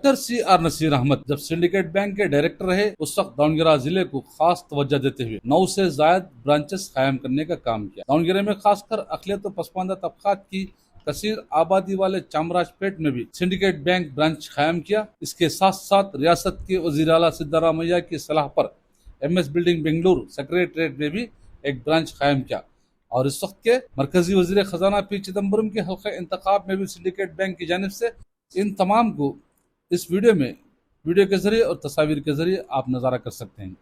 Doctor CR Naseer Ahmad जब syndicate bank के director रहे उस वक्त दावणगेरा जिले को खास तवज्जो देते हुए 9 से ज्यादा ब्रांचेस कायम करने का काम किया। दावणगेरे में खासकर अक़लियत व पसमानदा तबकात की कसीर आबादी वाले चामराजपेट में भी सिंडिकेट बैंक ब्रांच कायम किया। इसके साथ साथ रियासत के वज़ीर आला सिद्धारामैया की सलाह पर MS बिल्डिंग बेंगलुरु सेक्रेटरीट में भी एक ब्रांच कायम किया और इस वक्त के मरकजी वज़ीर खजाना P चिदम्बरम के हल्का इंतखाब में भी सिंडिकेट बैंक की जानिब से इन तमाम को इस वीडियो के जरिए और तस्वीर के जरिए आप नजारा कर सकते हैं।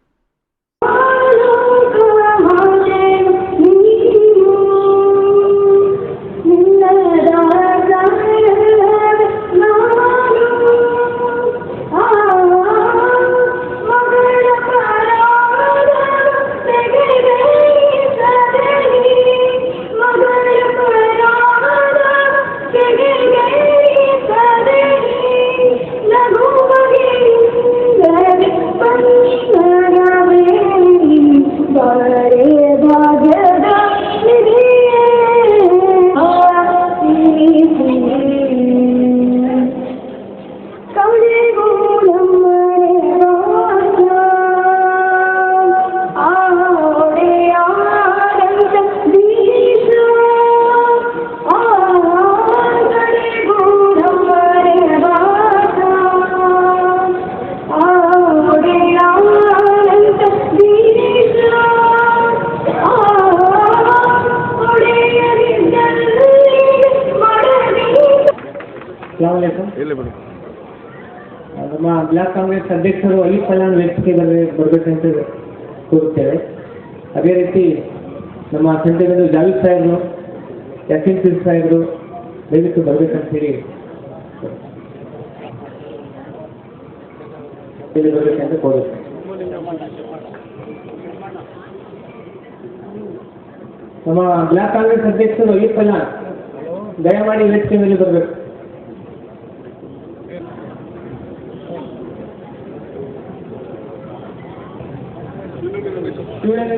ನಮ್ಮ ಬ್ಲಾಕ್ ಕಾಂಗ್ರೆಸ್ ಅಧ್ಯಕ್ಷರು ಅಲಿ ಫಲಾನ್ ವೇದಿಕೆ ಬರಬೇಕಂತ ಕೋರುತ್ತೇವೆ. ಅದೇ ರೀತಿ ನಮ್ಮ ಸಂಘದ ಜಾವೇದ್ ಸಾಹೇಬರು, ಯಾಸೀನ್ ಪೀರ್ ಸಾಹೇಬರು ದಯವಿಟ್ಟು ಬರಬೇಕಂತೇಳಿ ಬರಬೇಕಂತ ಕೋರುತ್ತೇವೆ. ನಮ್ಮ ಬ್ಲಾಕ್ ಕಾಂಗ್ರೆಸ್ ಅಧ್ಯಕ್ಷರು ಅಲಿ ಫಲಾನ್ ದಯಮಾಡಿ ವೇದಿಕೆ ಮೇಲೆ ಬರಬೇಕು.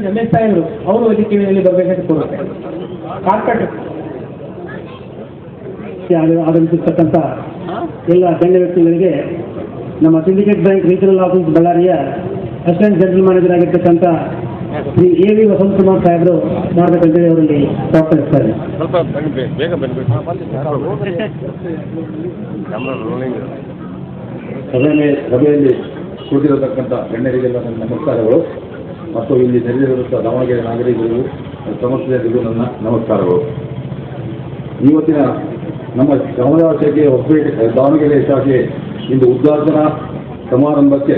ರಮೇಶ್ ಸಾಹೇಬರು ಅವರು ವೇದಿಕೆಯಲ್ಲಿ ಬರಬೇಕಂತ ಕೋರುತ್ತೇವೆ. ಕಾರ್ಪೊರೇಟ್ ಆಗಮಿಸಿರ್ತಕ್ಕಂಥ ಎಲ್ಲ ಗಣ್ಯ ವ್ಯಕ್ತಿಗಳಿಗೆ ನಮ್ಮ ಸಿಂಡಿಕೇಟ್ ಬ್ಯಾಂಕ್ ರೀಜನಲ್ ಆಫೀಸ್ ಬಳ್ಳಾರಿಯ ಅಸಿಸ್ಟೆಂಟ್ ಜನರಲ್ ಮ್ಯಾನೇಜರ್ ಆಗಿರ್ತಕ್ಕಂಥ ಶ್ರೀ AV ವಸಂತ್ ಕುಮಾರ್ ಸಾಹೇಬರು ಮಾಡಬೇಕಂತೇಳಿ ಅವರಲ್ಲಿ ಪ್ರಾರ್ಥಿಸ್ತಾರೆ. ಸಭೆಯಲ್ಲಿ ಕೂಡಿರತಕ್ಕಂಥ ಗಣ್ಯರಿಗೆಲ್ಲ ನನ್ನ ನಮಸ್ಕಾರಗಳು ಮತ್ತು ಇಲ್ಲಿ ನೆರೆದಿರುವ ದಾವಣಗೆರೆ ನಾಗರಿಕರಿಗೂ ಸಮಸ್ಯೆಗಳಿಗೂ ನನ್ನ ನಮಸ್ಕಾರಗಳು. ಇವತ್ತಿನ ನಮ್ಮ ಸಮುದಾಯ ಶಾಖೆ ಹೊಸಪೇಟೆ ದಾವಣಗೆರೆ ಶಾಖೆ ಇಂದು ಉದ್ಘಾಟನಾ ಸಮಾರಂಭಕ್ಕೆ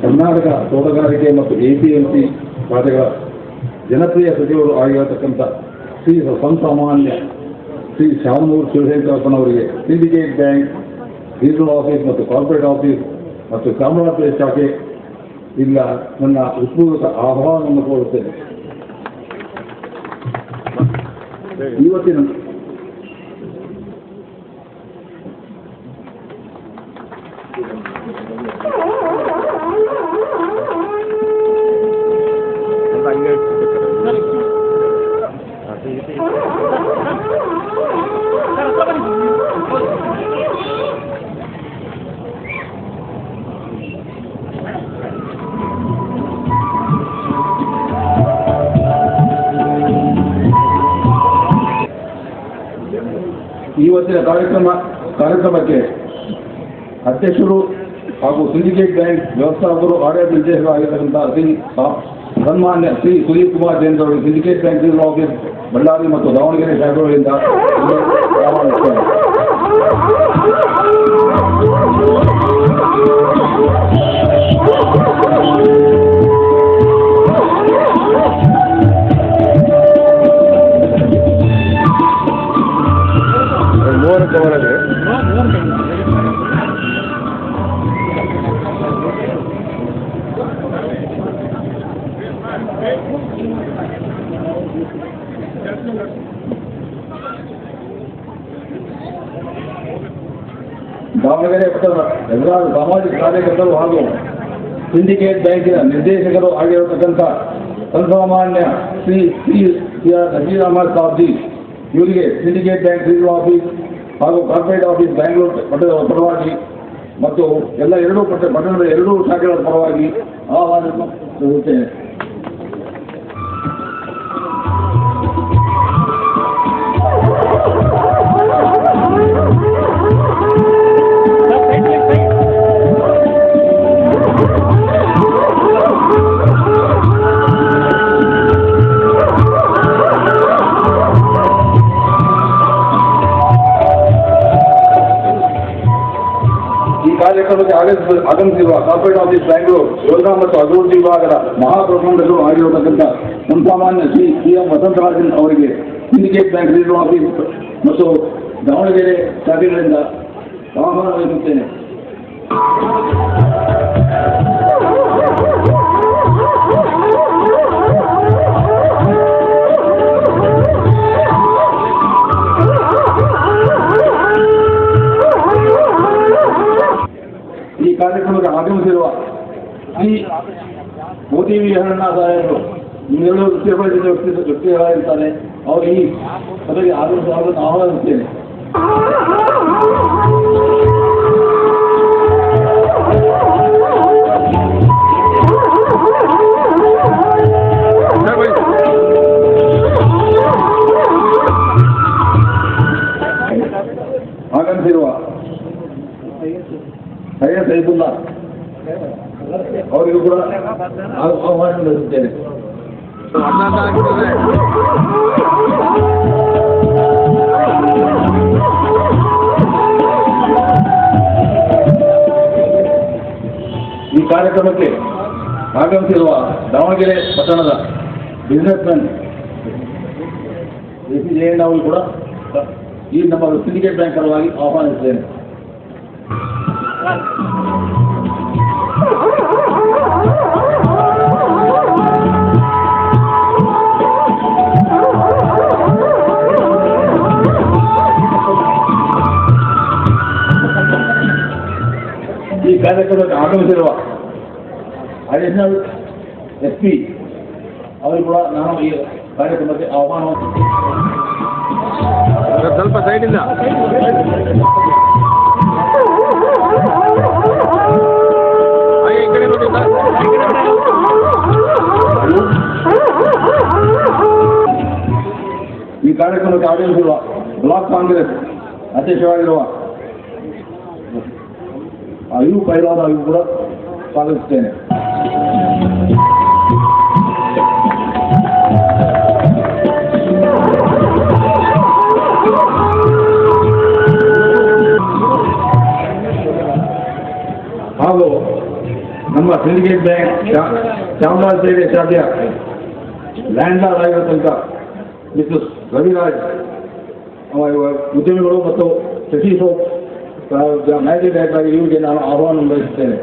ಕರ್ನಾಟಕ ತೋಟಗಾರಿಕೆ ಮತ್ತು APMC ಖಾತೆಗಳ ಜನಪ್ರಿಯ ಸಚಿವರು ಆಗಿರತಕ್ಕಂಥ ಶ್ರೀ ಸಂಸಾಮಾನ್ಯ ಶ್ರೀ ಶಾಮನೂರು ಶಿವಶಂಕರಪ್ಪನವರಿಗೆ ಸಿಂಡಿಕೇಟ್ ಬ್ಯಾಂಕ್ ರೀಜನಲ್ ಆಫೀಸ್ ಮತ್ತು ಕಾರ್ಪೊರೇಟ್ ಆಫೀಸ್ ಮತ್ತು ಚಾಮರಾಜಪೇಟೆ ಶಾಖೆ ಇಲ್ಲ ನನ್ನ ಉತ್ಪೂರ್ವಕ ಆಹ್ವಾನವನ್ನು ಕೋರುತ್ತೇನೆ. ಇವತ್ತಿನ ಇವತ್ತಿನ ಕಾರ್ಯಕ್ರಮಕ್ಕೆ ಅಧ್ಯಕ್ಷರು ಹಾಗೂ ಸಿಂಡಿಕೇಟ್ ಬ್ಯಾಂಕ್ ವ್ಯವಸ್ಥಾಪಕರು ಆಡಳಿತ ನಿರ್ದೇಶಕರು ಆಗಿರತಕ್ಕಂಥ ಸನ್ಮಾನ್ಯ ಶ್ರೀ ಸುದೀಪ್ ಕುಮಾರ್ ಜೈನ್ ಅವರು syndicate bank regional office Ballari ಮತ್ತು ದಾವಣಗೆರೆ ಶಾಖೆಗಳಿಂದ ದಾವಣಗೆರೆ ಪಟ್ಟಣದ ಎಲ್ಲ ಸಾಮಾಜಿಕ ಕಾರ್ಯಕರ್ತರು ಹಾಗೂ ಸಿಂಡಿಕೇಟ್ ಬ್ಯಾಂಕಿನ ನಿರ್ದೇಶಕರು ಆಗಿರತಕ್ಕಂಥ ಸನ್ಮಾನ್ಯ ಶ್ರೀ CR ನಸೀರ್ ಅಹಮದ್ ಸಾಬ್ಜಿ ಇವರಿಗೆ ಸಿಂಡಿಕೇಟ್ ಬ್ಯಾಂಕ್ ರೀಜನಲ್ ಆಫೀಸ್ ಹಾಗೂ ಕಾರ್ಪೊರೇಟ್ ಆಫೀಸ್ ಬ್ಯಾಂಗ್ಳೂರು ಪಟ್ಟಣದ ಪರವಾಗಿ ಮತ್ತು ಎಲ್ಲ ಎರಡೂ ಪಟ್ಟಣದ ಎರಡೂ ಶಾಖೆಗಳ ಪರವಾಗಿ ಆಹ್ವಾನವನ್ನು ನೀಡುತ್ತೇನೆ. ಕಾರ್ಯಕ್ರಮಕ್ಕೆ ಆಗಮಿಸಿರುವ ಕಾರ್ಪೊರೇಟ್ ಆಫೀಸ್ ಬ್ಯಾಂಗ್ಳೂರು ಯೋಜನಾ ಮತ್ತು ಅಭಿವೃದ್ಧಿ ವಿಭಾಗದ ಮಹಾಪ್ರಬಂಧಕರು ಆಗಿರತಕ್ಕಂಥ ಮುನ್ಸಾಮಾನ್ಯ ಶ್ರೀ ಎಂ ವಸಂತರಾಜನ್ ಅವರಿಗೆ ಸಿಂಡಿಕೇಟ್ ಬ್ಯಾಂಕ್ ರೀಜನಲ್ ಆಫೀಸ್ ಮತ್ತು ದಾವಣಗೆರೆ ಶಾಖೆಗಳಿಂದ ಆಹ್ವಾನ ವಹಿಸುತ್ತೇನೆ. ಈ ಕಾರ್ಯಕ್ರಮಕ್ಕೆ ಆಗಮಿಸಿರುವ ಶ್ರೀ ಮೋದಿ ವಿಹರಣ ಸಾಹೇಬರು ಇನ್ನೆರಡು ವ್ಯಕ್ತಿಗಳಾಗಿರ್ತಾರೆ. ಅವರು ಈ ಸಭೆಗೆ ಆಗಮಿಸುವುದನ್ನು ಆಹ್ವಾನಿಸುತ್ತೇನೆ. ಆಗಮಿಸಿರುವ ಸೈಯದ್ ಸೈಫುಲ್ಲಾ ಅವರಿಗೂ ಕೂಡ ಆಹ್ವಾನ ನೀಡುತ್ತೇನೆ. ಈ ಕಾರ್ಯಕ್ರಮಕ್ಕೆ ಆಗಮಿಸಿರುವ ದಾವಣಗೆರೆ ಪಟ್ಟಣದ ಬಿಸಿನೆಸ್ ಮ್ಯಾನ್ ಎಸಿ ಜಯಣ್ಣ ಅವರು ಕೂಡ ಈ ನಮ್ಮ ಸಿಂಡಿಕೇಟ್ ಬ್ಯಾಂಕ್ ಪರವಾಗಿ ಆಹ್ವಾನಿಸುತ್ತೇನೆ. ಈ ಕಾರ್ಯಕ್ರಮಕ್ಕೆ ಆಗಮಿಸಿರುವ ಅಡಿಷನಲ್ SP ಅವರು ಕೂಡ ನಾನು ಈ ಕಾರ್ಯಕ್ರಮಕ್ಕೆ ಆಹ್ವಾನ ಸ್ವಲ್ಪ ಸೈಡಿಂದ ಈ ಕಾರ್ಯಕ್ರಮಕ್ಕೆ ಆಗಮಿಸಿರುವ ಬ್ಲಾಕ್ ಕಾಂಗ್ರೆಸ್ ಅಧ್ಯಕ್ಷರಾಗಿರುವ ಅಯ್ಯೂ ಪೈಲವಾನ್ ಅವರಿಗೂ ಕೂಡ ಸ್ವಾಗತಿಸುತ್ತೇನೆ. ಹಾಗೂ ನಮ್ಮ ಸಿಂಡಿಕೇಟ್ ಬ್ಯಾಂಕ್ ಚಾಮರಾಜಪೇಟೆ ಶಾಖೆಯ ಲ್ಯಾಂಡ್ ಲಾರ್ಡ್ ಆಗಿರತಕ್ಕಂಥ ಮಿಸ್ಟರ್ ರವಿರಾಜ್ ಉದ್ಯಮಿಗಳು ಮತ್ತು ಶಶಿ ಸೋಪ್ ಮ್ಯಾನೇಜಿಂಗ್ ಡೈರೆಕ್ಟರ್ ಆಗಿ ಇವರಿಗೆ ನಾನು ಆಹ್ವಾನ ಬಯಸುತ್ತೇನೆ.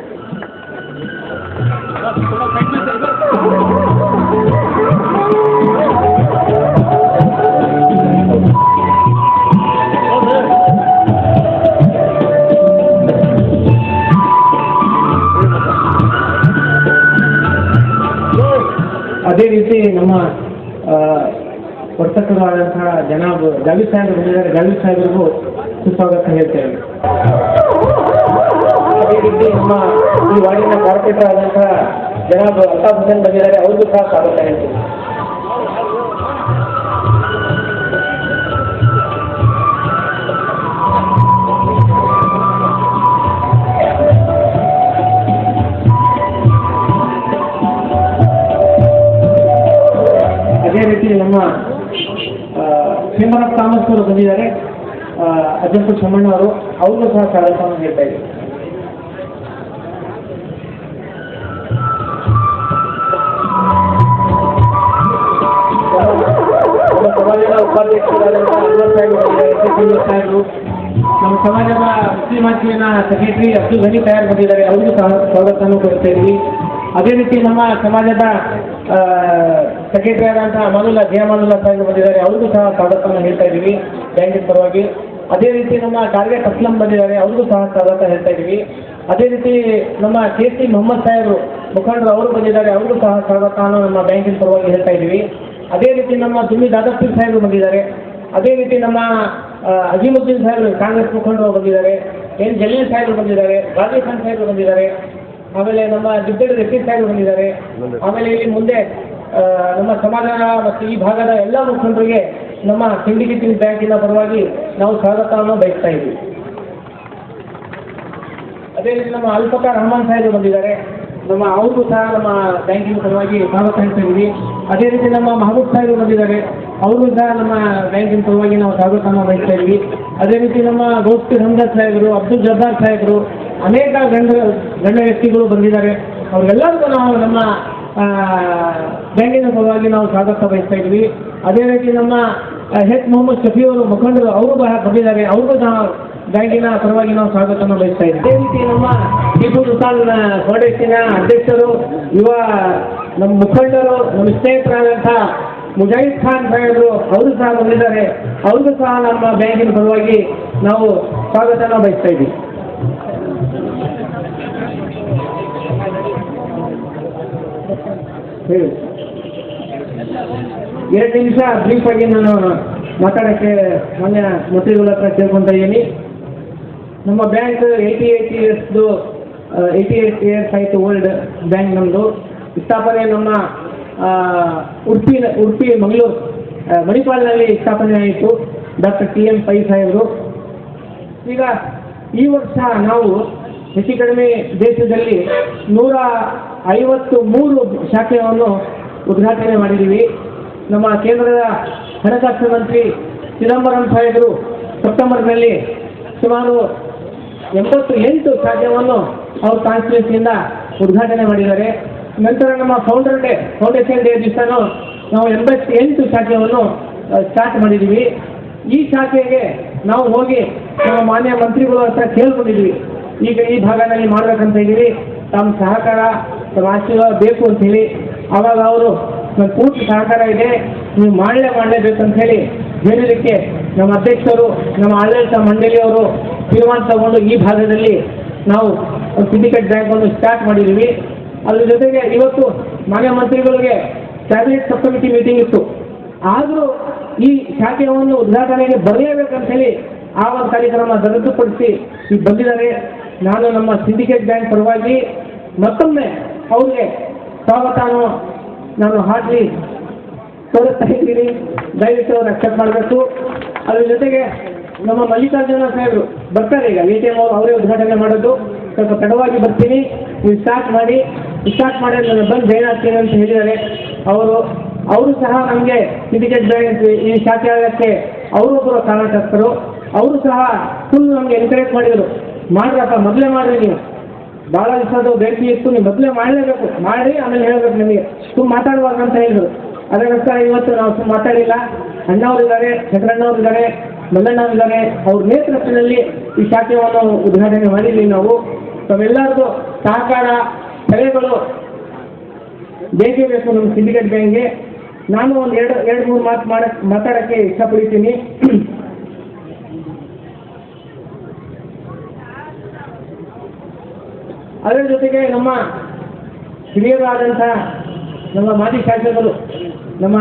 ಅದೇ ರೀತಿ ನಮ್ಮ ವರ್ತಕರಾದಂತಹ ಜನಾಬ್ ಜಾವೀದ್ ಸಾಹೇಬರು ಬಂದಿದ್ದಾರೆ. ಜಾವೀದ್ ಸಾಹೇಬರಿಗೂ ಸುಸ್ವಾಗತ ಹೇಳ್ತೇವೆ. ಅದೇ ರೀತಿ ನಮ್ಮ ಈ ವಾರ್ಡಿನ ಕಾರ್ಪೊರೇಟರ್ ಆದಂತಹ ಜನಾಬ್ ಅಲ್ತಾಫ್ ಹುಸೇನ್ ಬಂದಿದ್ದಾರೆ. ಅವ್ರಿಗೂ ಸಹ ಸ್ವಾಗತ ಹೇಳ್ತೇವೆ. ಅದೇ ರೀತಿ ನಮ್ಮ ಶ್ರೀಮಂತ ಥಾಮಸ್ ಅವರು ಬಂದಿದ್ದಾರೆ. ಅಧ್ಯಕ್ಷ ಸೋಮಣ್ಣ ಅವರು ಅವ್ರಿಗೂ ಸಹ ಸ್ವಾಗತವನ್ನು ಹೇಳ್ತಾ ಇದ್ದೀವಿ. ನಮ್ಮ ಸಮಾಜದ ಉಪಾಧ್ಯಕ್ಷರಾದಂತಹ ಸಾಹೇಬರು, ನಮ್ಮ ಸಮಾಜದ ಮುಸ್ಲಿಂ ಸೆಕ್ರೆಟರಿ ಅಬ್ದುಲ್ ಘನಿ ತಯಾರು ಬಂದಿದ್ದಾರೆ. ಅವರಿಗೂ ಸಹ ಸ್ವಾಗತವನ್ನು ಕೊಡ್ತಾ ಇದ್ದೀವಿ. ಅದೇ ರೀತಿ ನಮ್ಮ ಸಮಾಜದ ಸೆಕ್ರೆಟರಿ ಆದಂತಹ ಜಯಮಾನುಲ್ಲಾ ಸಾಹೇಬರು ಬಂದಿದ್ದಾರೆ. ಅವ್ರಿಗೂ ಸಹ ಸ್ವಾಗತವನ್ನು ಹೇಳ್ತಾ ಇದ್ದೀವಿ ಬ್ಯಾಂಕಿನ ಪರವಾಗಿ. ಅದೇ ರೀತಿ ನಮ್ಮ ಟಾರ್ಗೆಟ್ ಅಸ್ಲಂ ಬಂದಿದ್ದಾರೆ. ಅವ್ರಿಗೂ ಸಹ ಸ್ವಾಗತ ಹೇಳ್ತಾ ಇದ್ದೀವಿ. ಅದೇ ರೀತಿ ನಮ್ಮ KC ಮೊಹಮ್ಮದ್ ಸಾಹೇಬರು ಮುಖಂಡರು ಅವರು ಬಂದಿದ್ದಾರೆ. ಅವ್ರಿಗೂ ಸಹ ಸ್ವಾಗತವನ್ನು ನಮ್ಮ ಬ್ಯಾಂಕಿನ ಪರವಾಗಿ ಹೇಳ್ತಾ ಇದ್ದೀವಿ. ಅದೇ ರೀತಿ ನಮ್ಮ ದುಮ್ಮಿ ದಾದಾಪೀರ್ ಸಾಹೇಬರು ಬಂದಿದ್ದಾರೆ. ಅದೇ ರೀತಿ ನಮ್ಮ ಅಜೀಮುದ್ದೀನ್ ಸಾಹೇಬರು ಕಾಂಗ್ರೆಸ್ ಮುಖಂಡರು ಬಂದಿದ್ದಾರೆ, ಎನ್ ಜಲೀಲ್ ಸಾಹೇಬರು ಬಂದಿದ್ದಾರೆ, ರಾಜೀವ್ ಖಾನ್ ಸಾಹೇಬರು ಬಂದಿದ್ದಾರೆ, ಆಮೇಲೆ ನಮ್ಮ ದಿಗ್ಗಜ ರೆಡ್ಡಿ ಸಾಹೇಬರು ಬಂದಿದ್ದಾರೆ. ಆಮೇಲೆ ಇಲ್ಲಿ ಮುಂದೆ ನಮ್ಮ ಸಮಾಧಾನ ಮತ್ತು ಈ ಭಾಗದ ಎಲ್ಲ ಮುಖಂಡರಿಗೆ ನಮ್ಮ ಸಿಂಡಿಕೇಟ್ ಬ್ಯಾಂಕಿನ ಪರವಾಗಿ ನಾವು ಸ್ವಾಗತವನ್ನು ಬಯಸ್ತಾ ಇದ್ದೀವಿ. ಅದೇ ರೀತಿ ನಮ್ಮ ಅಲ್ಫಕರ್ ರಹಮಾನ್ ಸಾಹೇಬರು ಬಂದಿದ್ದಾರೆ, ಅವ್ರಿಗೂ ಸಹ ನಮ್ಮ ಬ್ಯಾಂಕಿನ ಪರವಾಗಿ ಸ್ವಾಗತ ಹೇಳ್ತಾ ಇದ್ದೀವಿ. ಅದೇ ರೀತಿ ನಮ್ಮ ಮಹಬೂಬ್ ಸಾಹೇಬರು ಬಂದಿದ್ದಾರೆ, ಅವ್ರಿಗೂ ಸಹ ನಮ್ಮ ಬ್ಯಾಂಕಿನ ಪರವಾಗಿ ನಾವು ಸ್ವಾಗತವನ್ನು ಬಯಸ್ತಾ ಇದ್ದೀವಿ. ಅದೇ ರೀತಿ ನಮ್ಮ ಗೌಸ್ತಿ ಹಮ್ದರ್ ಸಾಹೇಬರು, ಅಬ್ದುಲ್ ಜಬ್ಬಾರ್ ಸಾಹೇಬರು, ಅನೇಕ ಗಣ್ಯ ವ್ಯಕ್ತಿಗಳು ಬಂದಿದ್ದಾರೆ. ಅವ್ರಿಗೆಲ್ಲರಿಗೂ ನಾವು ನಮ್ಮ ಬ್ಯಾಂಕಿನ ಪರವಾಗಿ ನಾವು ಸ್ವಾಗತ ಬಯಸ್ತಾ ಇದ್ವಿ. ಅದೇ ರೀತಿ ನಮ್ಮ ಹೆಚ್ ಮೊಹಮ್ಮದ್ ಶಫಿ ಅವರು ಮುಖಂಡರು ಅವರು ಬಂದಿದ್ದಾರೆ, ಅವ್ರಿಗೂ ಸಹ ಬ್ಯಾಂಕಿನ ಪರವಾಗಿ ನಾವು ಸ್ವಾಗತವನ್ನು ಬಯಸ್ತಾ ಇದ್ದೀವಿ. ಅದೇ ರೀತಿ ನಮ್ಮ ಟಿಪ್ಪು ಸುಲ್ತಾನ್ ಫೌಂಡೇಶನ್ನ ಅಧ್ಯಕ್ಷರು, ಯುವ ನಮ್ಮ ಮುಖಂಡರು, ನಮ್ಮ ಸ್ನೇಹಿತರಾದಂಥ ಮುಜಾಹಿದ್ ಖಾನ್ ಸಾಹೇಬರು ಅವರು ಸಹ ಬಂದಿದ್ದಾರೆ, ಅವ್ರಿಗೂ ಸಹ ನಮ್ಮ ಬ್ಯಾಂಕಿನ ಪರವಾಗಿ ನಾವು ಸ್ವಾಗತವನ್ನು ಬಯಸ್ತಾ ಇದ್ದೀವಿ. ಹೇಳಿ 2 ನಿಮಿಷ ಬ್ರೀಫ್ ಆಗಿ ನಾನು ಮಾತಾಡೋಕ್ಕೆ ಮಾನ್ಯ ಮಂತ್ರಿಗಳ ಹತ್ರ ಕೇಳ್ಕೊತಾ ಇದ್ದೀನಿ. ನಮ್ಮ ಬ್ಯಾಂಕ್ 88 ಇಯರ್ಸ್ ಆಯಿತು, ಓಲ್ಡ್ ಬ್ಯಾಂಕ್ ನಮ್ಮದು. ಸ್ಥಾಪನೆ ನಮ್ಮ ಉಡುಪಿ ಮಂಗಳೂರು ಮಣಿಪಾಲ್ನಲ್ಲಿ ಸ್ಥಾಪನೆ ಆಯಿತು ಡಾಕ್ಟರ್ TM ಪೈ ಸಾಹೇಬರು. ಈಗ ಈ ವರ್ಷ ನಾವು ಹೆಚ್ಚು ಕಡಿಮೆ ದೇಶದಲ್ಲಿ 153 ಶಾಖೆಯನ್ನು ಉದ್ಘಾಟನೆ ಮಾಡಿದ್ದೀವಿ. ನಮ್ಮ ಕೇಂದ್ರದ ಹಣಕಾಸು ಮಂತ್ರಿ ಚಿದಂಬರಂ ಸಾಹೇಬರು ಸೆಪ್ಟೆಂಬರ್ನಲ್ಲಿ ಸುಮಾರು 88 ಶಾಖೆಯನ್ನು ಅವ್ರ ಕಾನ್ಸ್ಟಿಟ್ಯೂನ್ಸಿಯಿಂದ ಉದ್ಘಾಟನೆ ಮಾಡಿದ್ದಾರೆ. ನಂತರ ನಮ್ಮ ಫೌಂಡೇಶನ್ ಡೇ ದಿವಸನೂ ನಾವು 88 ಶಾಖೆಯನ್ನು ಸ್ಟಾರ್ಟ್ ಮಾಡಿದ್ದೀವಿ. ಈ ಶಾಖೆಗೆ ನಾವು ಹೋಗಿ ನಮ್ಮ ಮಾನ್ಯ ಮಂತ್ರಿಗಳ ಹತ್ರ ಕೇಳ್ಕೊಂಡಿದ್ದೀವಿ, ಈಗ ಈ ಭಾಗದಲ್ಲಿ ಮಾಡಬೇಕಂತ ಇದ್ದೀವಿ, ತಮ್ಮ ಸಹಕಾರ ತಮ್ಮ ಆಶೀರ್ವಾದ ಬೇಕು ಅಂತ ಹೇಳಿ. ಆವಾಗ ಅವರು ನನ್ನ ಪೂರ್ತಿ ಸಹಕಾರ ಇದೆ, ನೀವು ಮಾಡಲೇಬೇಕಂತ ಹೇಳಿ ಹೇಳಲಿಕ್ಕೆ ನಮ್ಮ ಅಧ್ಯಕ್ಷರು, ನಮ್ಮ ಆಡಳಿತ ಮಂಡಳಿಯವರು ತೀರ್ಮಾನ ತಗೊಂಡು ಈ ಭಾಗದಲ್ಲಿ ನಾವು ಒಂದು ಸಿಂಡಿಕೇಟ್ ಬ್ಯಾಂಕನ್ನು ಸ್ಟಾರ್ಟ್ ಮಾಡಿದ್ದೀವಿ. ಅದ್ರ ಜೊತೆಗೆ ಇವತ್ತು ಮಾನ್ಯ ಮಂತ್ರಿಗಳಿಗೆ ಕ್ಯಾಬಿನೆಟ್ ಸಬ್ ಕಮಿಟಿ ಮೀಟಿಂಗ್ ಇತ್ತು, ಆದರೂ ಈ ಶಾಖೆಯನ್ನು ಉದ್ಘಾಟನೆಗೆ ಬರಲೇಬೇಕಂತ ಹೇಳಿ ಆ ಒಂದು ಕಾರ್ಯಕ್ರಮ ರದ್ದುಪಡಿಸಿ ಈಗ ಬಂದಿದ್ದಾರೆ. ನಾನು ನಮ್ಮ ಸಿಂಡಿಕೇಟ್ ಬ್ಯಾಂಕ್ ಪರವಾಗಿ ಮತ್ತೊಮ್ಮೆ ಅವ್ರಿಗೆ ಸ್ವಾಗತವನ್ನು ನಾನು ಹಾಕಿ ತೋರಿಸ್ತಾ ಇದ್ದೀನಿ, ದಯವಿಟ್ಟು ಅವ್ರು ಅಕ್ಸೆಪ್ಟ್ ಮಾಡಬೇಕು. ಅದ್ರ ಜೊತೆಗೆ ನಮ್ಮ ಮಲ್ಲಿಕಾರ್ಜುನ ಸಾಹೇಬರು ಬರ್ತಾರೆ, ಈಗ ATM ಅವರೇ ಉದ್ಘಾಟನೆ ಮಾಡೋದು, ಸ್ವಲ್ಪ ತಡವಾಗಿ ಬರ್ತೀನಿ, ನೀವು ಸ್ಟಾರ್ಟ್ ಮಾಡಿ ನಾನು ಬಂದು ಜಾಯ್ನ್ ಆಗ್ತೀನಿ ಅಂತ ಹೇಳಿದ್ದಾರೆ. ಅವರು ಸಹ ನಮಗೆ ಸಿಂಡಿಕೇಟ್ ಬ್ಯಾಂಕ್ ಈ ಶಾಖೆ ಆಗಕ್ಕೆ ಅವರೊಬ್ಬರು ಕಾರಣಕರ್ತರು, ಅವರು ಸಹ ಫುಲ್ ನಮಗೆ ಎನ್ಕರೇಜ್ ಮಾಡಿದರು, ಮಾಡ್ರಪ್ಪ ಮೊದಲೇ ಮಾಡಿರಿ, ನೀವು ಭಾಳ ದಿವಸದ ಬೇಡಿಕೆ ಇತ್ತು, ನೀವು ಮೊದಲೇ ಮಾಡಲೇಬೇಕು, ಮಾಡಿ ಆಮೇಲೆ ಹೇಳಬೇಕು ನಿಮಗೆ, ತುಂಬ ಮಾತಾಡುವಾಗ ಅಂತ ಹೇಳಿದರು. ಅದಕ್ಕೋಸ್ಕರ ಇವತ್ತು ನಾವು ತುಂಬ ಮಾತಾಡಿಲ್ಲ. ಅಣ್ಣವರಿದ್ದಾರೆ, ಶಂಕರಣ್ಣವರಿದ್ದಾರೆ, ಮಲ್ಲಣ್ಣವರಿದ್ದಾರೆ, ಅವ್ರ ನೇತೃತ್ವದಲ್ಲಿ ಈ ಶಾಖೆಯನ್ನು ಉದ್ಘಾಟನೆ ಮಾಡಿದ್ವಿ ನಾವು. ತಾವೆಲ್ಲರಿಗೂ ಸಹಕಾರ ಸಲಹೆಗಳು ಬೇಕೇ ಬೇಕು ನಮ್ಮ ಸಿಂಡಿಕೇಟ್ ಬ್ಯಾಂಕ್ಗೆ. ನಾನು ಒಂದು ಎರಡು ಮೂರು ಮಾತಾಡೋಕ್ಕೆ ಇಷ್ಟಪಡ್ತೀನಿ. ಅದರ ಜೊತೆಗೆ ನಮ್ಮ ಹಿರಿಯರಾದಂಥ ನಮ್ಮ ಮಾಜಿ ಶಾಸಕರು, ನಮ್ಮ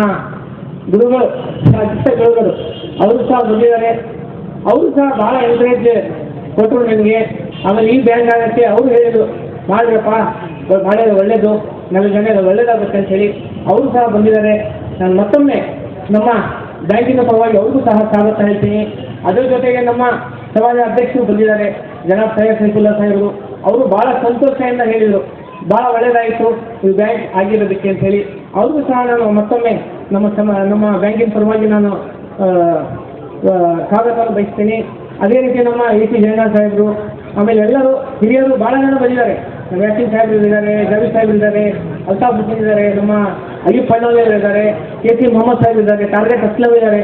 ಗುರುಗಳು, ಗುರುಗಳು ಅವರು ಸಹ ಬಂದಿದ್ದಾರೆ. ಅವರು ಸಹ ಭಾಳ ಎನ್ಕರೇಜ್ ಕೊಟ್ಟರು ನನಗೆ. ಆಮೇಲೆ ಈ ಬ್ಯಾಂಕ್ ಆಗೋಕ್ಕೆ ಅವರು ಹೇಳಿದರು, ಮಾಡ್ರಪ್ಪ ಮಾಡೋದು ಒಳ್ಳೆಯದು, ನಮಗೆ ಜನರು ಒಳ್ಳೇದಾಗುತ್ತೆ ಅಂತ ಹೇಳಿ ಅವರು ಸಹ ಬಂದಿದ್ದಾರೆ. ನಾನು ಮತ್ತೊಮ್ಮೆ ನಮ್ಮ ಬ್ಯಾಂಕಿನ ಪರವಾಗಿ ಅವ್ರಿಗೂ ಸಹ ಸ್ವಾಗತ ಹೇಳ್ತೀನಿ. ಅದರ ಜೊತೆಗೆ ನಮ್ಮ ಸಮಾಜ ಅಧ್ಯಕ್ಷರು ಬಂದಿದ್ದಾರೆ, ಜನಾಬ್ ಸೈಯದ್ ಸೈಫುಲ್ಲಾ ಸಾಹೇಬರು. ಅವರು ಭಾಳ ಸಂತೋಷದಿಂದ ಹೇಳಿದರು, ಭಾಳ ಒಳ್ಳೆಯದಾಯಿತು ಈ ಬ್ಯಾಂಕ್ ಆಗಿರೋದಕ್ಕೆ ಅಂತ ಹೇಳಿ. ಅವ್ರಿಗೂ ಸಹ ನಾನು ಮತ್ತೊಮ್ಮೆ ನಮ್ಮ ಬ್ಯಾಂಕಿನ ಪರವಾಗಿ ನಾನು ಸ್ವಾಗತವನ್ನು ಬಯಸ್ತೀನಿ. ಅದೇ ರೀತಿ ನಮ್ಮ AC ಜಯಣ್ಣ ಸಾಹೇಬರು, ಆಮೇಲೆ ಎಲ್ಲರೂ ಹಿರಿಯರು ಭಾಳ ಜನ ಬಂದಿದ್ದಾರೆ. ನಮ್ಮ ಯಾಸಿನ್ ಸಾಹೇಬರು ಇದ್ದಾರೆ, ಜಬೀರ್ ಸಾಹೇಬರು ಇದ್ದಾರೆ, ಅಲ್ತಾಫ್ ಹುಸೇನ್ ಇದ್ದಾರೆ, ನಮ್ಮ ಅಯ್ಯೂಬ್ ಪಣ್ಣೋಲಿ ಇದ್ದಾರೆ, KC ಮೊಹಮ್ಮದ್ ಸಾಹೇಬ್ ಇದ್ದಾರೆ, ಟಾರ್ಗೆಟ್ ಅಸ್ಲಂ ಇದ್ದಾರೆ.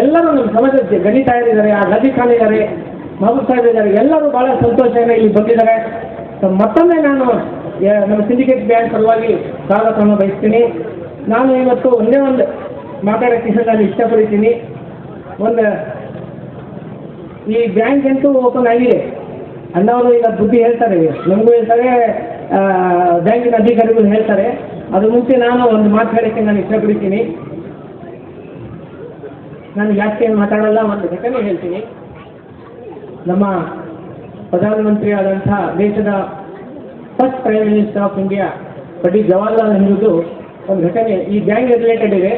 ಎಲ್ಲರೂ ನಮ್ಮ ಸಮಾಜದ ಗಣಿ ತಾಯರಿದ್ದಾರೆ, ರಾಜೀವ್ ಖಾನ್ ಇದ್ದಾರೆ, ಮಹಬೂಬ್ ಸಾಹೇಬ್ ಇದ್ದಾರೆ. ಎಲ್ಲರೂ ಭಾಳ ಸಂತೋಷದಿಂದ ಇಲ್ಲಿ ಬಂದಿದ್ದಾರೆ. ಮತ್ತೊಮ್ಮೆ ನಾನು ನಮ್ಮ ಸಿಂಡಿಕೇಟ್ ಬ್ಯಾಂಕ್ ಪರವಾಗಿ ಸ್ವಾಗತವನ್ನು ಬಯಸ್ತೀನಿ. ನಾನು ಇವತ್ತು ಒಂದೇ ಒಂದು ಮಾತಾಡೋಕ್ಕೆ ನಾನು ಇಷ್ಟಪಡ್ತೀನಿ. ಈ ಬ್ಯಾಂಕ್ ಅಂತೂ ಓಪನ್ ಆಗಿದೆ, ಅಣ್ಣವರು ಈಗ ಬುದ್ಧಿ ಹೇಳ್ತಾರೆ, ನಮಗೂ ಹೇಳ್ತಾರೆ, ಬ್ಯಾಂಕಿನ ಅಧಿಕಾರಿಗಳು ಹೇಳ್ತಾರೆ. ಅದು ಮುಂಚೆ ನಾನು ಒಂದು ಮಾತು ಹೇಳೋಕ್ಕೆ ನಾನು ಇಷ್ಟಪಡ್ತೀನಿ. ನಾನು ಜಾಸ್ತಿ ಏನು ಮಾತಾಡಲ್ಲ, ಒಂದು ಘಟನೆ ಹೇಳ್ತೀನಿ. ನಮ್ಮ ಪ್ರಧಾನಮಂತ್ರಿ ಆದಂಥ ದೇಶದ first prime minister of India Pandit Jawaharlal ನೆಹರೂದು ಒಂದು ಘಟನೆ ಈ ಬ್ಯಾಂಕ್ ರಿಲೇಟೆಡ್ ಇದೆ.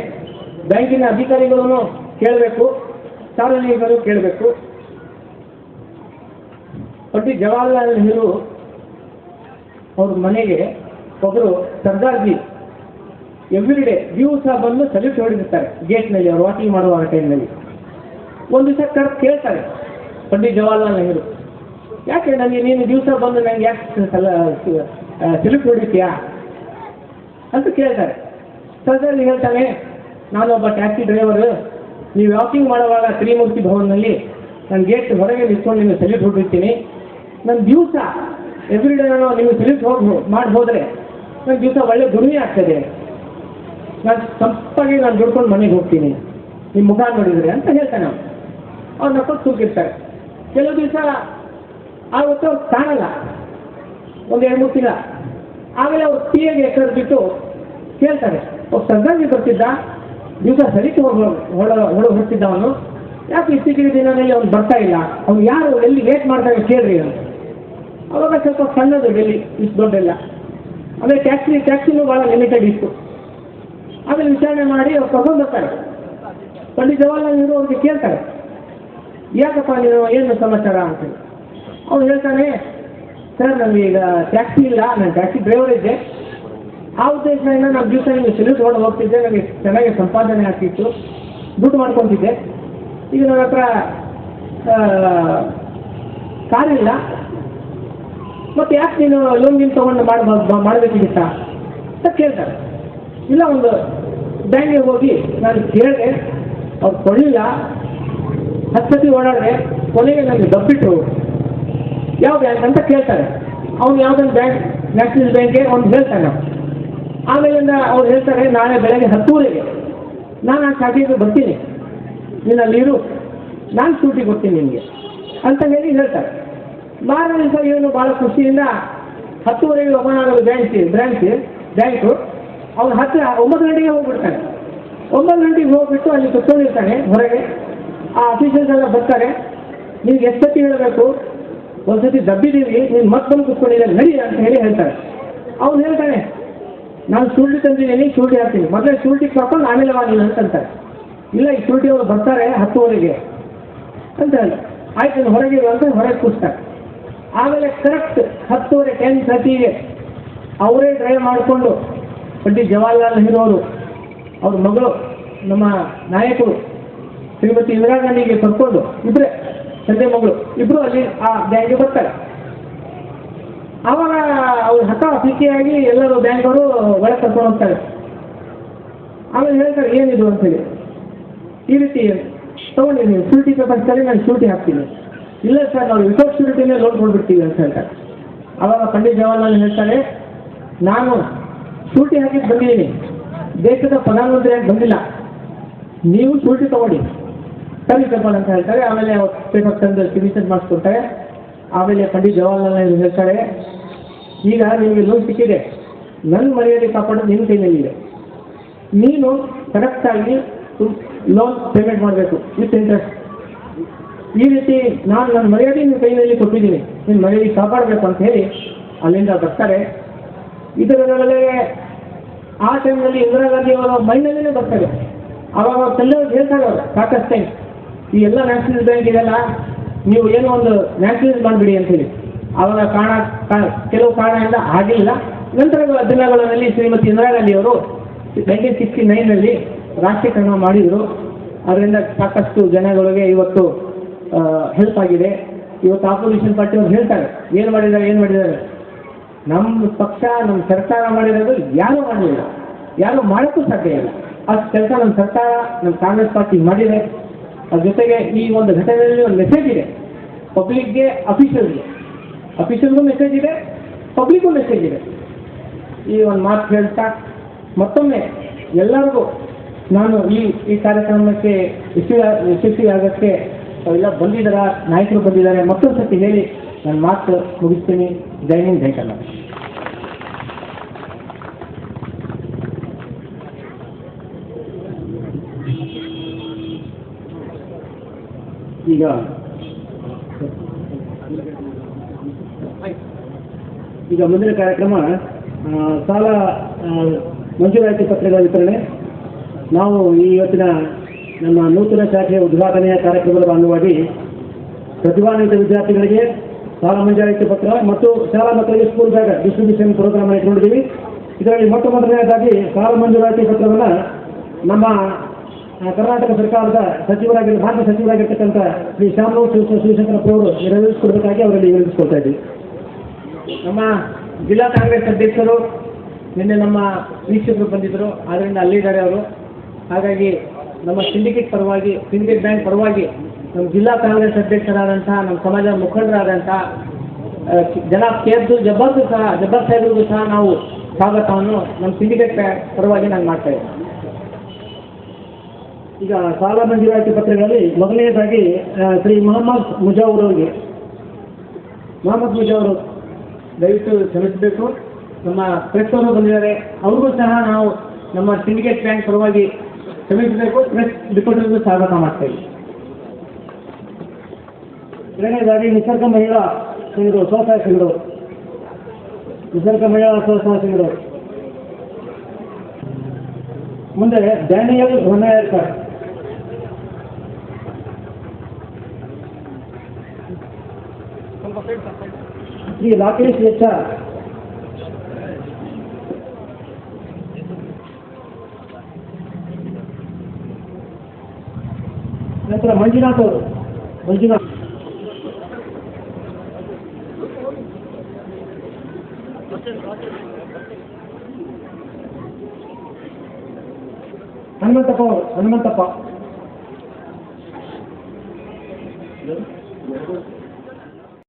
ಬ್ಯಾಂಕಿನ ಅಧಿಕಾರಿಗಳನ್ನು ಕೇಳಬೇಕು, ಸಾರ್ವಜನಿಕರು ಕೇಳಬೇಕು. ಪಂಡಿತ್ ಜವಾಹರ್ಲಾಲ್ ನೆಹರು ಅವ್ರ ಮನೆಗೆ ಒಬ್ಬರು ಸರ್ದಾರ್ಜಿ ಎವ್ರಿಡೇ ದಿವಸ ಬಂದು ಸಲ್ಯೂಟ್ ಹೊಡಿರ್ತಾರೆ ಗೇಟ್ನಲ್ಲಿ, ಅವ್ರು ವಾಕಿಂಗ್ ಮಾಡುವ ಟೈಮ್ನಲ್ಲಿ. ಒಂದು ದಿವಸ ಕೇಳ್ತಾರೆ ಪಂಡಿತ್ ಜವಾಹರ್ಲಾಲ್ ನೆಹರು, ಯಾಕೆ ನೀನು ದಿವಸ ಬಂದು ನಂಗೆ ಯಾಕೆ ಸಲ್ಯೂಟ್ ಹೊಡಿತೀಯಾ ಅಂತ ಕೇಳ್ತಾರೆ. ಸರ್ದಾರ್ಜಿ ಹೇಳ್ತಾನೆ, ನಾನೊಬ್ಬ ಟ್ಯಾಕ್ಸಿ ಡ್ರೈವರು, ನೀವು ವಾಕಿಂಗ್ ಮಾಡುವಾಗ ತ್ರಿಮೂರ್ತಿ ಭವನ್ನಲ್ಲಿ ನಾನು ಗೇಟ್ ಹೊರಗೆ ನಿಂತ್ಕೊಂಡು ನಿಮಗೆ ಸಲ್ಯೂಟ್ ಹೊಡಿತೀನಿ. ನನ್ನ ದಿವಸ ಎವ್ರಿಡೇ ನಾನು ನಿಮಗೆ ಸಲ್ಯೂಟ್ ಮಾಡಿ ಹೋದರೆ ನನ್ನ ದಿವಸ ಒಳ್ಳೆ ದುಡಿಮೆ ಆಗ್ತದೆ, ನಾನು ತಪ್ಪಾಗಿ ನಾನು ದುಡ್ಕೊಂಡು ಮನೆಗೆ ಹೋಗ್ತೀನಿ ನಿಮ್ಮ ಮುಖ ನೋಡಿದರೆ ಅಂತ ಹೇಳ್ತಾನೆ. ಅವ್ರು ನಕ್ಕೊಂಡು ಕೂಗಿರ್ತಾರೆ. ಕೆಲವು ದಿವಸ ಆವತ್ತು ಅವ್ರು ಕಾಣಲ್ಲ, ಒಂದು 2-3 ತಿಂಗಳ ಆಮೇಲೆ ಅವ್ರು ಪಿಎಗೆ ಬಿಟ್ಟು ಕೇಳ್ತಾರೆ, ಸರ್ದಾರ್ಜಿ ಬರ್ತಿದ್ದ, ದಿವಸ ಸರಿತು ಹೊರಡ್ತಿದ್ದ ಅವನು, ಯಾಕೆ ಇತ್ತೀಚಿನ ದಿನದಲ್ಲಿ ಅವ್ನು ಬರ್ತಾ ಇಲ್ಲ, ಅವ್ನು ಯಾರು ಎಲ್ಲಿ ವೇಟ್ ಮಾಡ್ತಾರೆ ಕೇಳ್ರಿ ಅಂತ. ಅವಾಗ ಸ್ವಲ್ಪ ಸಣ್ಣದು ಡೆಲ್ಲಿ, ಇಷ್ಟು ದೊಡ್ಡೆಲ್ಲ. ಆಮೇಲೆ ಟ್ಯಾಕ್ಸಿನೂ ಭಾಳ ಲಿಮಿಟೆಡ್ ಇತ್ತು. ಆಮೇಲೆ ವಿಚಾರಣೆ ಮಾಡಿ ಅವ್ರು ಕರ್ಕೊಂಡು ಬರ್ತಾರೆ. ಪಂಡಿತ್ ಜವಾಹರ್ಲಾಲ್ ನೆಹರು ಅವ್ರಿಗೆ ಕೇಳ್ತಾರೆ, ಯಾಕಪ್ಪ ನೀನು ಏನು ಸಮಾಚಾರ ಅಂತೇಳಿ. ಅವ್ನು ಹೇಳ್ತಾನೆ, ಸರ್ ನನಗೀಗ ಟ್ಯಾಕ್ಸಿ ಇಲ್ಲ, ನಾನು ಟ್ಯಾಕ್ಸಿ ಡ್ರೈವರ್ ಇದ್ದೆ, ಆ ಉದ್ದೇಶದಿಂದ ನಾನು ದಿವಸ ನಿಮಗೆ ಸಲ್ಯೂಟ್ ಹೊಡೆ ಹೋಗ್ತಿದ್ದೆ, ನನಗೆ ಚೆನ್ನಾಗಿ ಸಂಪಾದನೆ ಆಗ್ತಿತ್ತು, ದುಡ್ಡು ಮಾಡ್ಕೊತಿದ್ದೆ. ಈಗ ನನ್ನ ಹತ್ರ ಕಾರಿಲ್ಲ, ಮತ್ತು ಯಾಕೆ ನೀನು ಲೋನ್ ತೊಗೊಂಡು ಮಾಡಬೇಕಿತ್ತ ಅಂತ ಕೇಳ್ತಾರೆ. ಇಲ್ಲ, ಒಂದು ಬ್ಯಾಂಕಿಗೆ ಹೋಗಿ ನಾನು ಕೇಳಿದೆ, ಅವ್ರು ಕೊಡಲಿಲ್ಲ, 10 ಸತಿ ಓಡಾಡಿದೆ, ಕೊನೆಗೆ ನನಗೆ ದಬ್ಬಿಟ್ರು. ಯಾವ ಬ್ಯಾಂಕ್ ಅಂತ ಕೇಳ್ತಾರೆ. ಅವ್ನು ಯಾವುದೊಂದು ಬ್ಯಾಂಕ್, ನ್ಯಾಷನಲ್ ಬ್ಯಾಂಕ್ಗೆ ಅವ್ನು ಹೇಳ್ತಾನೆ. ಆಮೇಲಿಂದ ಅವ್ರು ಹೇಳ್ತಾರೆ, ನಾಳೆ ಬೆಳಗ್ಗೆ 10 ನಾನು ಆ ಶಾಖೆಗೆ ಬರ್ತೀನಿ, ನೀನು ಅಲ್ಲಿರು, ನಾನು ಸೂಟಿ ಕೊಡ್ತೀನಿ ನಿಮಗೆ ಅಂತ ಹೇಳಿ ಹೇಳ್ತಾರೆ. ಮಾರನೇ ದಿವಸ ಇವನು ಭಾಳ ಖುಷಿಯಿಂದ 10 ಓಪನ್ ಆಗೋದು ಬ್ಯಾಂಕು. ಅವ್ನು 9 ಗಂಟೆಗೆ ಹೋಗ್ಬಿಡ್ತಾನೆ. 9 ಗಂಟೆಗೆ ಹೋಗ್ಬಿಟ್ಟು ಅಲ್ಲಿ ಕುತ್ಕೊಂಡಿರ್ತಾನೆ ಹೊರಗೆ. ಆ ಆಫೀಸರ್ಸ್ ಎಲ್ಲ ಬರ್ತಾರೆ, ನಿಮ್ಗೆ ಎಷ್ಟು ಸತಿ ಹೇಳಬೇಕು, ಒಂದ್ಸತಿ ದಬ್ಬಿದ್ದೀವಿ, ನೀನು ಮತ್ತೆ ಬಂದು ಕುತ್ಕೊಂಡಿದ್ದಾರೆ ನಡಿ ಅಂತ ಹೇಳಿ ಹೇಳ್ತಾರೆ. ಅವ್ನು ಹೇಳ್ತಾನೆ, ನಾನು ಶೂರಿಟಿ ತಂದಿದ್ದೀನಿ, ಶೂರಿಟಿ ಹಾಕ್ತೀನಿ, ಮೊದಲೇ ಶೂರಿಟಿ ಕರ್ಕೊಂಡು ಆಮೇಲೆ ನೀನು ಅಂತಂತಾರೆ. ಇಲ್ಲ, ಈ ಶೂರಿಟಿ ಅವರು ಬರ್ತಾರೆ 10 ಅಂತ ಹೇಳಿ, ಆಯ್ತು ನೀನು ಹೊರಗೆ ಅಂತ ಹೊರಗೆ ಕೂರಿಸ್ತಾರೆ. ಆಮೇಲೆ ಕರೆಕ್ಟ್ 10:30 ಅವರೇ ಡ್ರೈವ್ ಮಾಡಿಕೊಂಡು ಪಂಡಿತ್ ಜವಾಹರ್ಲಾಲ್ ನೆಹರು ಅವರು, ಅವ್ರ ಮಗಳು, ನಮ್ಮ ನಾಯಕರು ಶ್ರೀಮತಿ ಇಂದಿರಾ ಗಾಂಧಿಗೆ ಕರ್ಕೊಂಡು, ಇಬ್ಬರೇ ತಂದೆ ಮಗಳು ಇಬ್ಬರು ಅಲ್ಲಿ ಆ ಬ್ಯಾಂಕ್ಗೆ ಬರ್ತಾರೆ. ಆವಾಗ ಅವ್ರು ಹಠಾತ್ಮಿಕೆಯಾಗಿ ಎಲ್ಲರೂ ಬ್ಯಾಂಕವರು ಒಳಗೆ ಕರ್ಕೊಂಡು ಹೋಗ್ತಾರೆ. ಆಮೇಲೆ ಹೇಳ್ತಾರೆ, ಏನಿದು ಅಂತೇಳಿ. ಈ ರೀತಿ ತಗೊಂಡಿ ನೀವು ಶೂರಿಟಿ ಪೇಪರ್ಸ್ ಸರಿ, ನಾನು ಶೂರಿಟಿ ಹಾಕ್ತೀನಿ. ಇಲ್ಲ ಸರ್, ನಾವು ವಿತೌಟ್ ಶೂರಿಟಿನೇ ಲೋನ್ ಕೊಡ್ಬಿಡ್ತೀವಿ ಅಂತ ಹೇಳ್ತಾರೆ. ಆವಾಗ ಪಂಡಿತ್ ಜವಾಹರ್ಲಾಲ್ ಹೇಳ್ತಾರೆ, ನಾನು ಶೂರಿಟಿ ಹಾಕಿ ಬಂದಿದ್ದೀನಿ, ದೇಶದ ಪ್ರಧಾನಮಂತ್ರಿ ಆಗಿ ಬಂದಿಲ್ಲ, ನೀವು ಶೂರಿಟಿ ತಗೊಳ್ಳಿ ಸರಿ ಪೇಪರ್ ಅಂತ ಹೇಳ್ತಾರೆ. ಆಮೇಲೆ ಅವ್ರು ಪೇಪರ್ ತಂದು ಸಿಗ್ನೇಚರ್ ಮಾಡಿಸ್ಕೊಡ್ತಾರೆ. ಆಮೇಲೆ ಪಂಡಿತ್ ಜವಾಹರ್ಲಾಲ್ ನೆಹರು ಹೇಳ್ತಾರೆ, ಈಗ ನಿಮಗೆ ಲೋನ್ ಸಿಕ್ಕಿದೆ, ನನ್ನ ಮರ್ಯಾದೆ ಕಾಪಾಡೋದು ನಿಮ್ಮ ಕೈನಲ್ಲಿದೆ, ನೀನು ಕರೆಕ್ಟಾಗಿ ಲೋನ್ ಪೇಮೆಂಟ್ ಮಾಡಬೇಕು ವಿತ್ ಇಂಟ್ರೆಸ್ಟ್. ಈ ರೀತಿ ನಾನು ನನ್ನ ಮರ್ಯಾದೆ ನಿಮ್ಮ ಕೈನಲ್ಲಿ ಕೊಟ್ಟಿದ್ದೀನಿ, ನಿನ್ನ ಮರ್ಯಾದೆ ಕಾಪಾಡಬೇಕು ಅಂತ ಹೇಳಿ ಅಲ್ಲಿಂದ ಬರ್ತಾರೆ. ಇದರಲ್ಲೇ ಆ ಟೈಮ್ನಲ್ಲಿ ಇಂದಿರಾ ಗಾಂಧಿ ಅವರ ಮೈನಲ್ಲೇ ಬರ್ತಾರೆ. ಆವಾಗ ಅವ್ರು ಎಲ್ಲರಿಗೂ ಹೇಳ್ತಾರೆ, ಅವರು ಸಾಕಷ್ಟು ಟೈಮ್ ಈ ಎಲ್ಲ ನ್ಯಾಷನಲ್ ಬ್ಯಾಂಕ್ ಇದೆಲ್ಲ ನೀವು ಏನೋ ಒಂದು ನ್ಯಾಷನಲೈಸ್ ಮಾಡಿಬಿಡಿ ಅಂತೇಳಿ. ಆವಾಗ ಕೆಲವು ಕಾರಣದಿಂದ ಆಗಿಲ್ಲ. ನಂತರದ ದಿನಗಳಲ್ಲಿ ಶ್ರೀಮತಿ ಇಂದಿರಾ ಗಾಂಧಿ ಅವರು 1969 ರಾಷ್ಟ್ರೀಕರಣ ಮಾಡಿದರು. ಅದರಿಂದ ಸಾಕಷ್ಟು ಜನಗಳಿಗೆ ಇವತ್ತು ಹೆಲ್ಪ್ ಆಗಿದೆ. ಇವತ್ತು ಆಪೋಸಿಷನ್ ಪಾರ್ಟಿಯವರು ಹೇಳ್ತಾರೆ, ಏನು ಮಾಡಿದ್ದಾರೆ, ನಮ್ಮ ಪಕ್ಷ, ನಮ್ಮ ಸರ್ಕಾರ ಮಾಡಿರೋದು ಯಾರೂ ಮಾಡಲಿಲ್ಲ, ಯಾರೂ ಮಾಡೋಕ್ಕೂ ಸಾಧ್ಯ ಇಲ್ಲ. ಅಷ್ಟು ಕೆಲಸ ನಮ್ಮ ಸರ್ಕಾರ, ನಮ್ಮ ಕಾಂಗ್ರೆಸ್ ಪಾರ್ಟಿ ಮಾಡಿದೆ. ಅದ್ರ ಜೊತೆಗೆ ಈ ಒಂದು ಘಟನೆಯಲ್ಲಿ ಒಂದು ಮೆಸೇಜ್ ಇದೆ, ಪಬ್ಲಿಕ್ಗೆ, ಅಫಿಷಿಯಲ್ಗೂ ಮೆಸೇಜ್ ಇದೆ, ಪಬ್ಲಿಕ್ಗೂ ಮೆಸೇಜ್ ಇದೆ. ಈ ಒಂದು ಮಾತು ಹೇಳ್ತಾ ಮತ್ತೊಮ್ಮೆ ಎಲ್ಲರಿಗೂ ನಾನು ಈ ಕಾರ್ಯಕ್ರಮಕ್ಕೆ ಯಶಸ್ವಿ ಆಗೋಕ್ಕೆ ಎಲ್ಲ ನಾಯಕರು ಬಂದಿದ್ದಾರೆ, ಮತ್ತೊಂದು ಸತಿ ಹೇಳಿ ನನ್ನ ಮಾತು ಮುಗಿಸ್ತೀನಿ. ಜೈ ಹಿಂದ್, ಜೈ ಕರ್ನಾಟಕ. ಈಗ ಮುಂದಿನ ಕಾರ್ಯಕ್ರಮ ಸಾಲ ಮಂಜೂರಾತಿ ಪತ್ರಗಳ ವಿತರಣೆ. ನಾವು ಈ ಇವತ್ತಿನ ನಮ್ಮ ನೂತನ ಶಾಖೆಯ ಉದ್ಘಾಟನೆಯ ಕಾರ್ಯಕ್ರಮದ ಭಾಗವಾಗಿ ಪ್ರತಿಭಾನ್ವಿತ ವಿದ್ಯಾರ್ಥಿಗಳಿಗೆ ಸಾಲ ಮಂಜೂರಾತಿ ಪತ್ರ ಮತ್ತು ಶಾಲಾ ಮಕ್ಕಳಿಗೆ ಸ್ಕೂಲ್ ಬ್ಯಾಗ್ ಡಿಸ್ಟ್ರಿಬ್ಯೂಷನ್ ಪ್ರೋಗ್ರಾಮ್ ಇಟ್ಕೊಂಡಿದ್ದೀವಿ. ಇದರಲ್ಲಿ ಮೊದಲನೆಯದಾಗಿ ಸಾಲ ಮಂಜೂರಾತಿ ಪತ್ರವನ್ನು ನಮ್ಮ ಕರ್ನಾಟಕ ಸರ್ಕಾರದ ಭಾರತ ಸಚಿವರಾಗಿರ್ತಕ್ಕಂಥ ಶ್ರೀ ಶಾಮನೂರು ಶಿವಶಂಕರಪ್ಪ ಅವರು ನೆರವೇರಿಸಿಕೊಡಬೇಕಾಗಿ ಅವರಲ್ಲಿ ವಿನಂತಿಸ್ಕೊಳ್ತಾ ಇದ್ದೀವಿ. ನಮ್ಮ ಜಿಲ್ಲಾ ಕಾಂಗ್ರೆಸ್ ಅಧ್ಯಕ್ಷರು ನಿನ್ನೆ ನಮ್ಮ ವೀಕ್ಷಕರು ಬಂದಿದ್ದರು, ಆದ್ದರಿಂದ ಅಲ್ಲಿದ್ದಾರೆ ಅವರು. ಹಾಗಾಗಿ ನಮ್ಮ ಸಿಂಡಿಕೇಟ್ ಬ್ಯಾಂಕ್ ಪರವಾಗಿ ನಮ್ಮ ಜಿಲ್ಲಾ ಕಾಂಗ್ರೆಸ್ ಅಧ್ಯಕ್ಷರಾದಂಥ ನಮ್ಮ ಸಮಾಜದ ಮುಖಂಡರಾದಂಥ ಜನಾಬ್ ಜಬ್ಬರ್ ಸಾಹೇಬ್ರಿಗೂ ಸಹ ನಾವು ಸ್ವಾಗತವನ್ನು ನಮ್ಮ ಸಿಂಡಿಕೇಟ್ ಬ್ಯಾಂಕ್ ಪರವಾಗಿ ನಾನು ಮಾಡ್ತಾ ಇದ್ದೀನಿ. ಈಗ ಸಾಲ ಮಂಜೂರಾತಿ ಪತ್ರಗಳಲ್ಲಿ ಮೊದಲನೆಯದಾಗಿ ಶ್ರೀ ಮೊಹಮ್ಮದ್ ಮುಜಾವರ್ ಅವರಿಗೆ ದಯವಿಟ್ಟು ಕ್ಷಮಿಸಬೇಕು. ನಮ್ಮ ಪ್ರೆಸ್ ಅವರು ಬಂದಿದ್ದಾರೆ, ಅವ್ರಿಗೂ ಸಹ ನಾವು ನಮ್ಮ ಸಿಂಡಿಕೇಟ್ ಬ್ಯಾಂಕ್ ಪರವಾಗಿ ಕ್ಷಮಿಸಬೇಕು. ಪ್ರೆಸ್ ರಿಪೋರ್ಟರ್ಗೂ ಸ್ವಾಗತ ಮಾಡ್ತಾ ಇದ್ದೀವಿ. ಎರಡನೇದಾಗಿ ನಿಸರ್ಗ ಮಹಿಳಾ ಸಂಘದವರು ಸ್ವಸಹಾಯ ಸಂಘದವರು ಮುಂದೆ Daniel Honnayarkar, Shri Rakesh H R, ನಂತರ ಮಂಜುನಾಥ್ ಅವರು ಹನುಮಂತಪ್ಪ